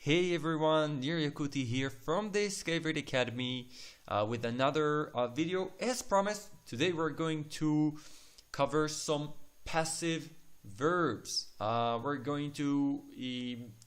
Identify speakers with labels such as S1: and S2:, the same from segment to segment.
S1: Hey everyone, Nir Yakuti here from the Skyward Academy with another video. As promised, today we're going to cover some passive verbs. We're going to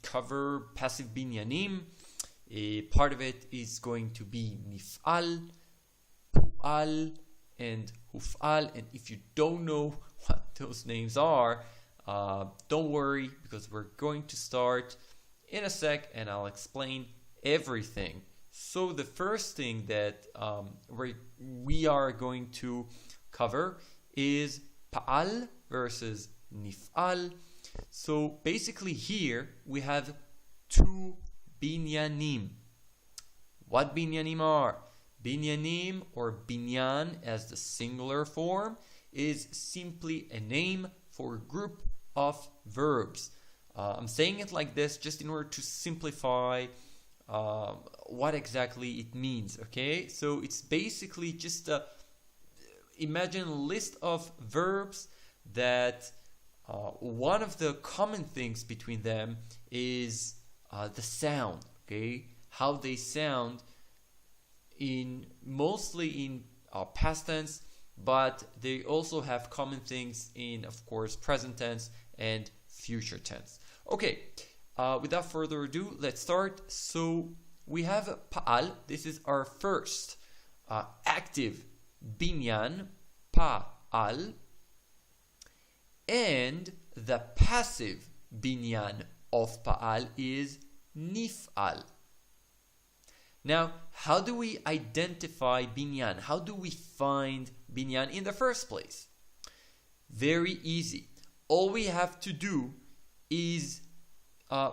S1: cover passive binyanim. Part of it is going to be nif'al, pu'al, and huf'al. And if you don't know what those names are, don't worry, because we're going to start in a sec and I'll explain everything. So the first thing that we are going to cover is pa'al versus nif'al. So basically here we have two binyanim. What binyanim are? Binyanim, or binyan as the singular form, is simply a name for a group of verbs. I'm saying it like this just in order to simplify what exactly it means, okay? So it's basically just imagine a list of verbs that one of the common things between them is the sound, okay? How they sound mostly in past tense, but they also have common things in, of course, present tense and future tense. Okay, without further ado, let's start. So we have pa'al. This is our first active binyan, pa'al, and the passive binyan of pa'al is nif'al. Now, how do we identify binyan? How do we find binyan in the first place? Very easy. All we have to do is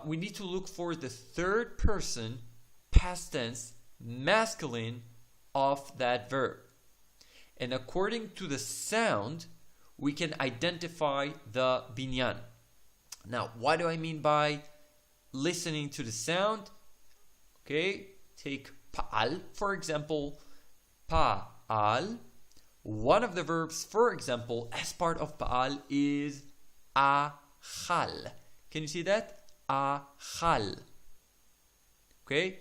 S1: we need to look for the third person past tense masculine of that verb. And according to the sound, we can identify the binyan. Now, what do I mean by listening to the sound? Okay, take pa'al, for example. Pa'al. One of the verbs, for example, as part of pa'al is achal. Can you see that? Achal. Okay?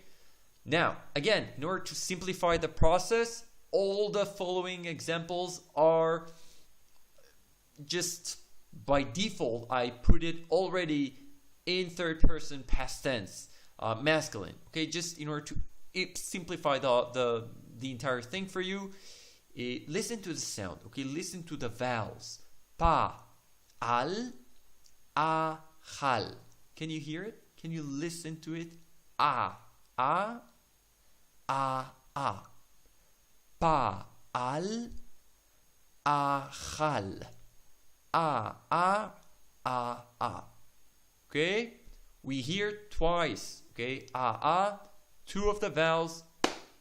S1: Now, again, in order to simplify the process, all the following examples are just by default, I put it already in third person past tense, masculine. Okay, just in order to simplify the entire thing for you. Listen to the sound. Okay, listen to the vowels. Pa, al, achal. Can you hear it? Can you listen to it? A, pa, al, achal. A. Okay? We hear twice. Okay? Two of the vowels,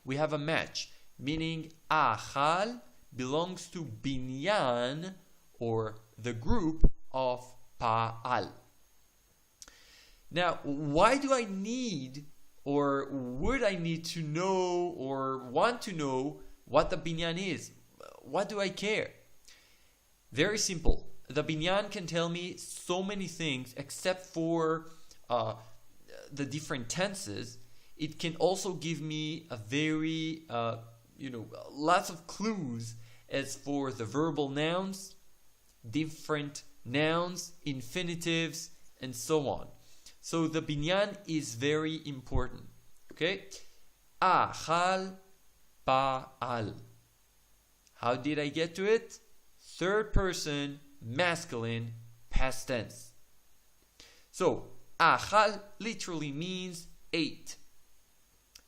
S1: we have a match. Meaning achal belongs to binyan, or the group of pa'al. Now, why do I need, or would I need to know, or want to know what the binyan is? What do I care? Very simple. The binyan can tell me so many things, except for the different tenses. It can also give me a very, lots of clues as for the verbal nouns, different nouns, infinitives, and so on. So the binyan is very important. Okay? Achal, pa'al. How did I get to it? Third person, masculine, past tense. So, achal literally means ate.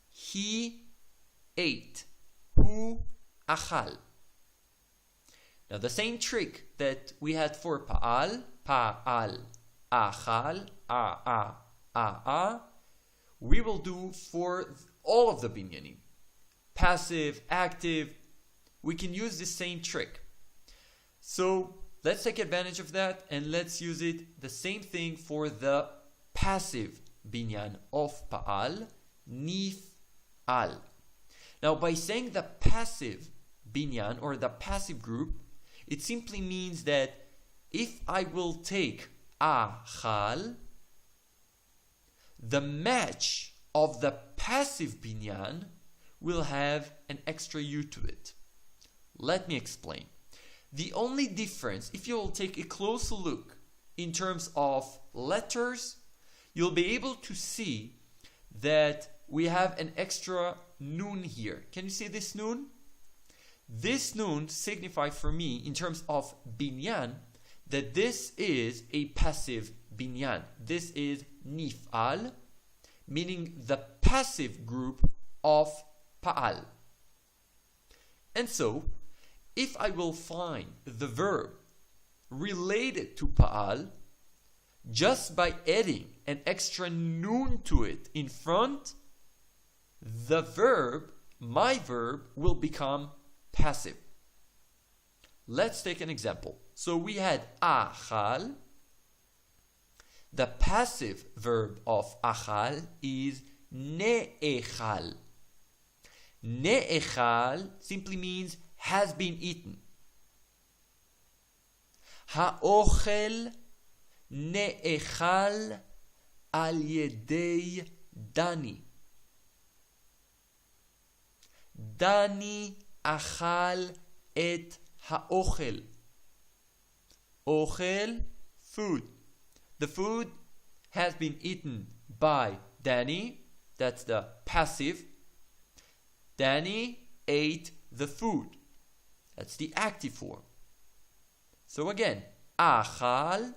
S1: He ate. Hu achal. Now the same trick that we had for pa'al, achal, we will do for all of the binyanim. Passive, active, we can use the same trick. So let's take advantage of that and let's use it the same thing for the passive binyan of pa'al, nif'al. Now by saying the passive binyan, or the passive group, it simply means that if I will take achal, the match of the passive binyan will have an extra U to it. Let me explain. The only difference, if you'll take a closer look in terms of letters, you'll be able to see that we have an extra nun here. Can you see this nun? This nun signifies for me, in terms of binyan, that this is a passive binyan. This is nif'al, meaning the passive group of pa'al. And so, if I will find the verb related to pa'al, just by adding an extra nun to it in front, the verb, my verb, will become passive. Let's take an example. So we had achal. The passive verb of achal is ne'echal. Ne'echal simply means has been eaten. Ha'ochel ne'echal al yedei Dani. Dani achal et ha'ochel. Ochel, food. The food has been eaten by Danny. That's the passive. Danny ate the food. That's the active form. So again, achal,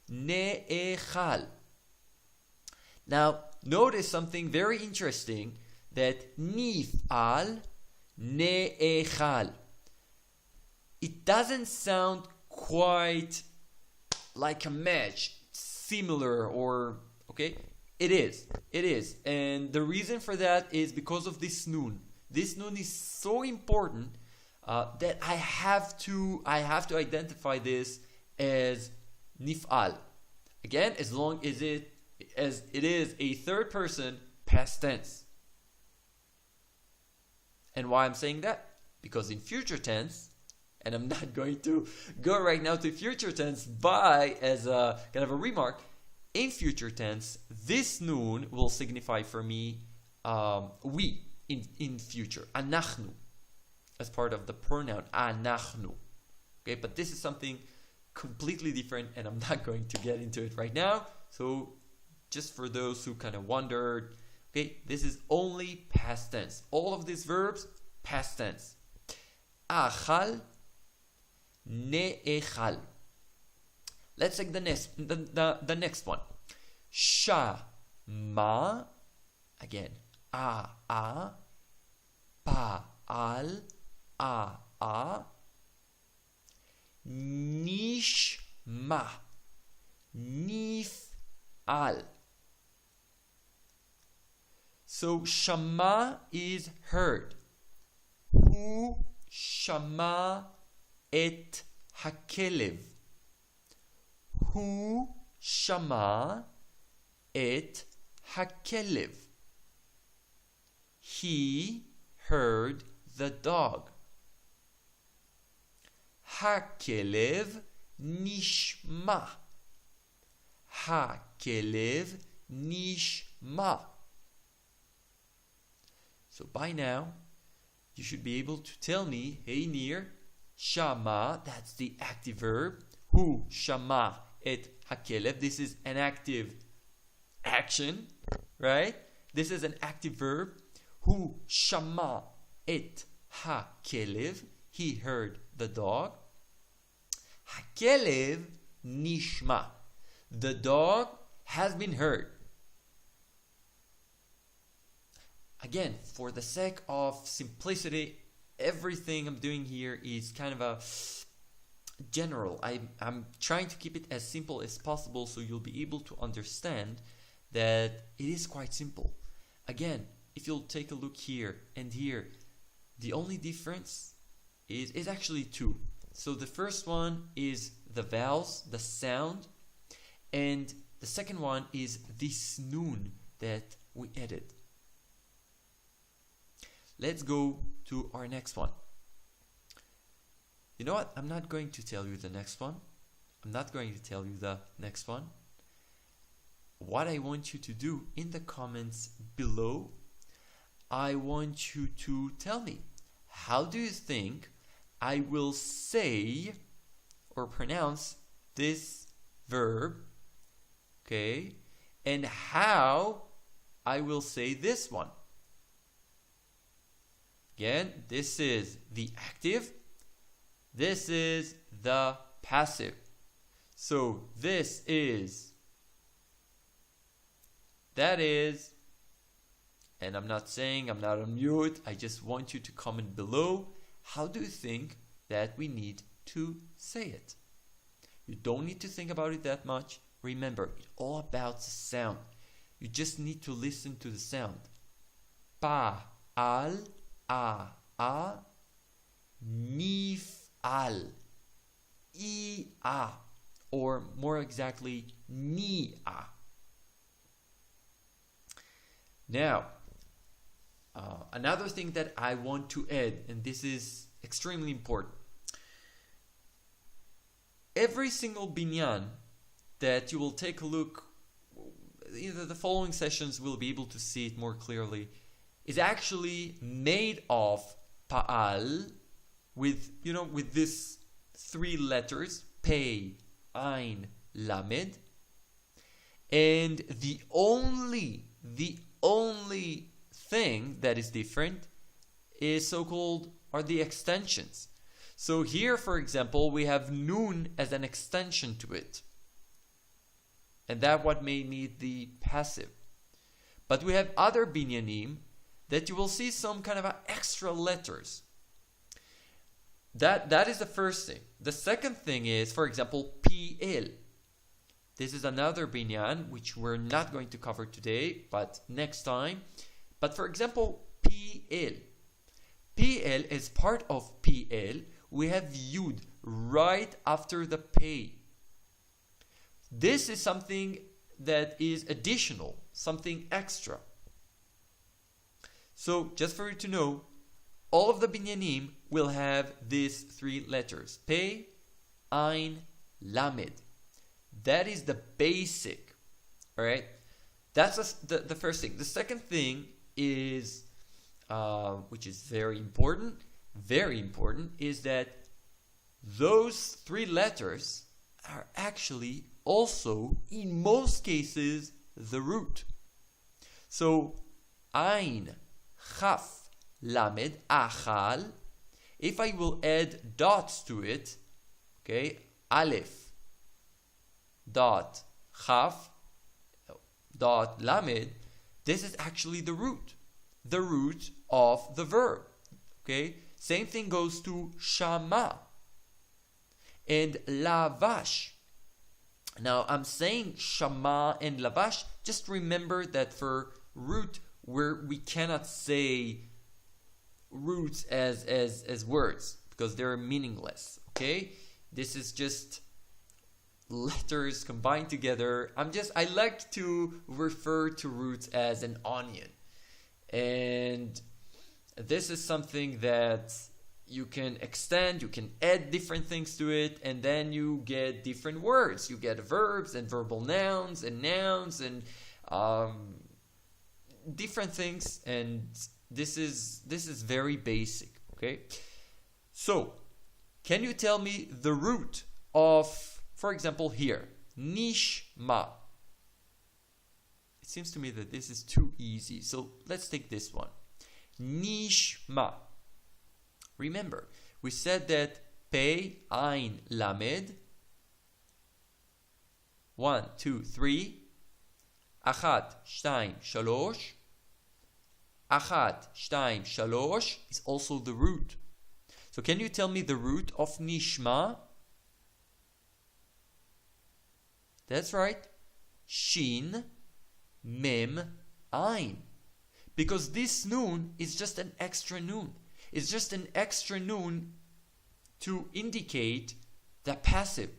S1: ne'echal. Now, notice something very interesting, that nif'al, ne'echal. It doesn't sound quite like a match, similar, or, okay? It is. And the reason for that is because of this nun. This nun is so important that I have to identify this as nif'al. Again, as long as it is a third person past tense. And why I'm saying that? Because in future tense, and I'm not going to go right now to future tense, but as a kind of a remark, in future tense, this nun will signify for me we in future, anachnu, as part of the pronoun anachnu. Okay, but this is something completely different, and I'm not going to get into it right now. So just for those who kind of wondered, okay, this is only past tense. All of these verbs, past tense. Achal, ne'echal. Let's take the next one. Shama, again, a, pa'al, a, nishma, nif'al. So shama is heard. Hu shama et hakelev. Hu shama et hakelev. He heard the dog. Hakelev nishma. Hakelev nishma. So by now, you should be able to tell me, hey Nir, shama, that's the active verb. Hu shama et hakelev. This is an active action, right? This is an active verb. Hu shama et hakelev. He heard the dog. Hakelev nishma. The dog has been heard. Again, for the sake of simplicity, everything I'm doing here is kind of a general. I'm trying to keep it as simple as possible so you'll be able to understand that it is quite simple. Again, if you'll take a look here and here, the only difference is actually two. So the first one is the vowels, the sound, and the second one is this nun that we added. Let's go to our next one. You know what? I'm not going to tell you the next one. I'm not going to tell you the next one. what I want you to do in the comments below, I want you to tell me, how do you think I will say or pronounce this verb, okay, and how I will say this one. Again, this is the active, this is the passive. So this is, that is, and I'm not saying I'm not on mute, I just want you to comment below, how do you think that we need to say it? You don't need to think about it that much. Remember, it's all about the sound. You just need to listen to the sound. Pa, al, a, mif'al, I-a, or more exactly, ni-a. Now, another thing that I want to add, and this is extremely important. Every single binyan that you will take a look, either the following sessions will be able to see it more clearly, is actually made of pa'al with, with this 3 letters, pei, ein, lamed, and the only thing that is different is are the extensions. So here, for example, we have nun as an extension to it. And that what made me the passive. But we have other binyanim that you will see some kind of extra letters. That is the first thing. The second thing is, for example, PL. This is another binyan which we're not going to cover today, but next time. But for example, PL. PL is part of PL. We have Yud right after the Pei. This is something that is additional, something extra. So just for you to know, all of the binyanim will have these 3 letters. Pei, ein, lamed. That is the basic. Alright? That's the first thing. The second thing is, which is very important, is that those 3 letters are actually also, in most cases, the root. So, ein, chaf, lamed, achal. If I will add dots to it, okay, aleph, dot, chaf, dot, lamed, this is actually the root of the verb. Okay, same thing goes to shama and lavash. Now I'm saying shama and lavash. Just remember that for root, we cannot say roots as words because they're meaningless. Okay, this is just letters combined together. I like to refer to roots as an onion, and this is something that you can extend, you can add different things to it, and then you get different words. You get verbs and verbal nouns and different things, and this is very basic, okay? So, can you tell me the root of, for example, here, nishma? It seems to me that this is too easy, so let's take this one. Nishma. Remember, we said that pei, ein, lamed, 1, 2, 3, achat, shtayim, shalosh. Achat, shtayim, shalosh is also the root. So can you tell me the root of nishma? That's right. Shin, mem, ein. Because this nun is just an extra nun. It's just an extra nun to indicate the passive.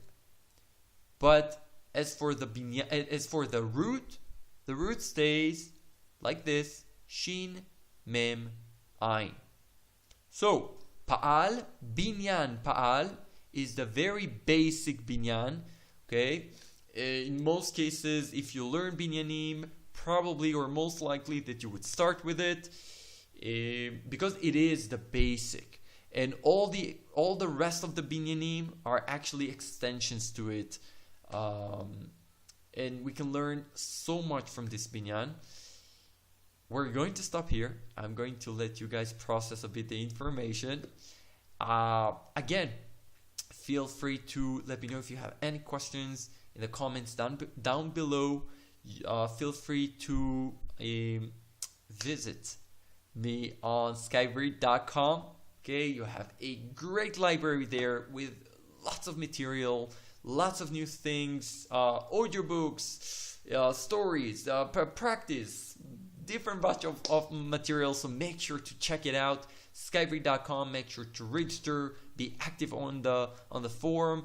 S1: But as for the root stays like this: shin, mem, ein. So pa'al, binyan pa'al is the very basic binyan. Okay, In most cases, if you learn binyanim, probably or most likely that you would start with it, because it is the basic, and all the rest of the binyanim are actually extensions to it, and we can learn so much from this binyan. We're going to stop here. I'm going to let you guys process a bit the information. Again, feel free to let me know if you have any questions in the comments down below. Feel free to visit me on skyread.com. Okay, you have a great library there with lots of material, lots of new things, audiobooks, stories, practice, different batch of material. So make sure to check it out. Skyread.com. Make sure to register, be active on the forum,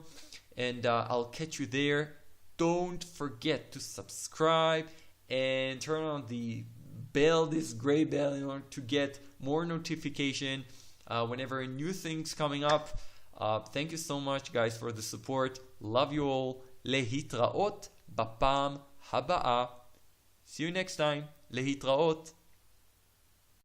S1: and I'll catch you there. Don't forget to subscribe and turn on the bell, this gray bell, in order to get more notification whenever new things coming up. Thank you so much, guys, for the support. Love you all. Lehitraot bapam habaa. See you next time. Lehitraot.